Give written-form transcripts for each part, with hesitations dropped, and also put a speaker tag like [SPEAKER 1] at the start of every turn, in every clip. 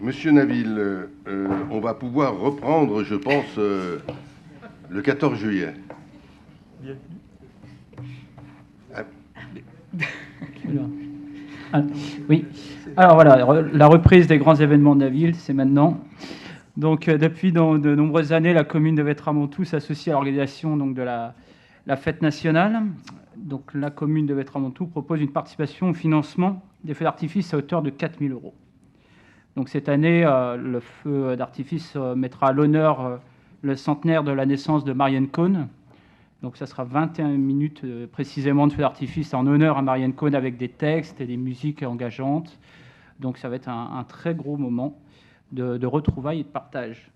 [SPEAKER 1] Monsieur Naville, on va pouvoir reprendre, je pense, le 14 juillet.
[SPEAKER 2] Ah, oui. Alors voilà, la reprise des grands événements de la ville, c'est maintenant. Donc depuis de nombreuses années, la commune de Vétramontou s'associe à l'organisation de la fête nationale. Donc la commune de Vétramontou propose une participation au financement des feux d'artifice à hauteur de 4 000 €. Donc cette année, le feu d'artifice mettra à l'honneur le centenaire de la naissance de Marianne Cohn. Donc ça sera 21 minutes précisément de feu d'artifice en honneur à Marianne Cohn avec des textes et des musiques engageantes. Donc ça va être un très gros moment de retrouvailles et de partage.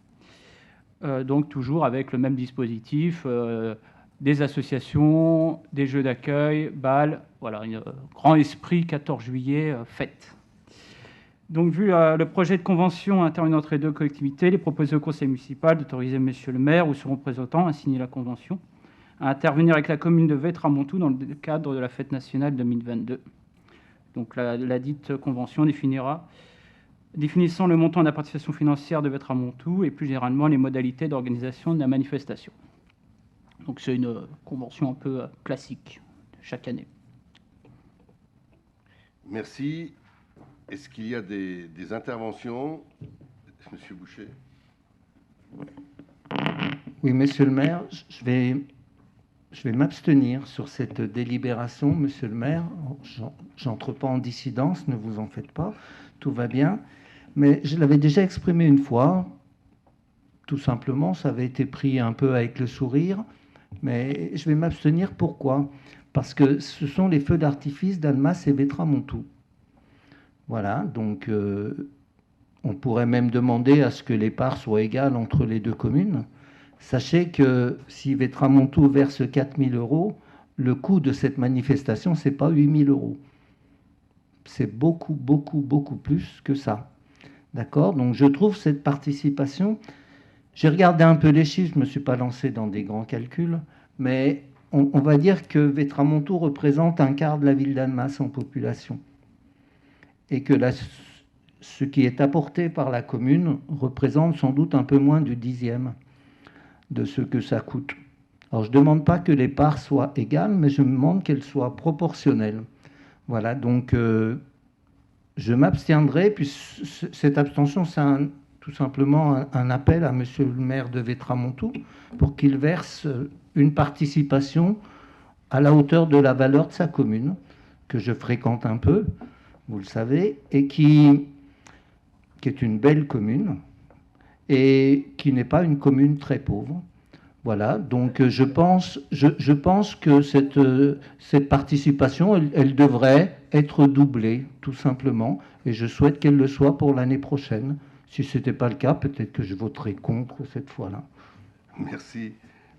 [SPEAKER 2] Donc toujours avec le même dispositif, des associations, des jeux d'accueil, balles, voilà, un grand esprit 14 juillet, fête. Donc, vu le projet de convention intervenu entre les deux collectivités, il est proposé au conseil municipal d'autoriser monsieur le maire ou son représentant à signer la convention, à intervenir avec la commune de Vétramontou dans le cadre de la fête nationale 2022. Donc, la dite convention définissant le montant de la participation financière de Vétramontou et plus généralement les modalités d'organisation de la manifestation. Donc, c'est une convention un peu classique chaque année.
[SPEAKER 1] Merci. Est-ce qu'il y a des interventions? Monsieur Boucher.
[SPEAKER 3] Oui, monsieur le maire, je vais m'abstenir sur cette délibération, monsieur le maire. J'entre pas en dissidence, ne vous en faites pas, tout va bien. Mais je l'avais déjà exprimé une fois, tout simplement, ça avait été pris un peu avec le sourire, mais je vais m'abstenir. Pourquoi? Parce que ce sont les feux d'artifice d'Annemasse et Vétramontou. Voilà, donc on pourrait même demander à ce que les parts soient égales entre les deux communes. Sachez que si Vétramontou verse 4 000 €, le coût de cette manifestation, ce n'est pas 8 000 €. C'est beaucoup, beaucoup, beaucoup plus que ça. D'accord? Donc je trouve cette participation... J'ai regardé un peu les chiffres, je ne me suis pas lancé dans des grands calculs, mais on va dire que Vétramontou représente un quart de la ville d'Annemasse en population. Et que ce qui est apporté par la commune représente sans doute un peu moins du 10e de ce que ça coûte. Alors, je ne demande pas que les parts soient égales, mais je me demande qu'elles soient proportionnelles. Voilà, donc je m'abstiendrai, puis cette abstention, c'est tout simplement un appel à monsieur le maire de Vétramontou pour qu'il verse une participation à la hauteur de la valeur de sa commune, que je fréquente un peu, vous le savez, et qui est une belle commune, et qui n'est pas une commune très pauvre. Voilà, donc je pense que cette participation, elle devrait être doublée, tout simplement, et je souhaite qu'elle le soit pour l'année prochaine. Si ce n'était pas le cas, peut-être que je voterai contre cette fois-là.
[SPEAKER 1] Merci.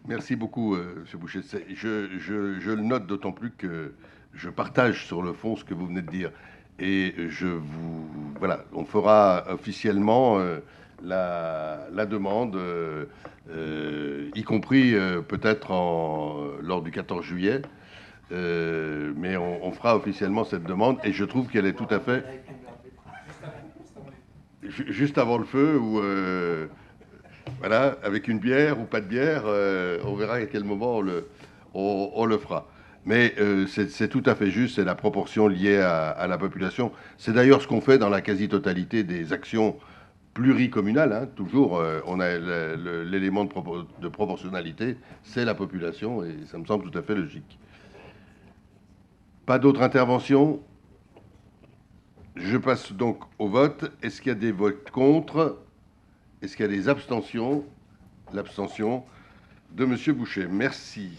[SPEAKER 1] Merci beaucoup, M. Boucher. Je le note d'autant plus que je partage sur le fond ce que vous venez de dire. Et voilà, on fera officiellement la demande, y compris peut-être lors du 14 juillet. Mais on fera officiellement cette demande. Et je trouve qu'elle est tout à fait... Juste avant le feu, ou voilà, avec une bière ou pas de bière, on verra à quel moment on le fera. Mais c'est tout à fait juste, c'est la proportion liée à la population. C'est d'ailleurs ce qu'on fait dans la quasi-totalité des actions pluricommunales. Hein. Toujours, on a l'élément de proportionnalité, c'est la population, et ça me semble tout à fait logique. Pas d'autres interventions? Je passe donc au vote. Est-ce qu'il y a des votes contre? Est-ce qu'il y a des abstentions? L'abstention de M. Boucher. Merci.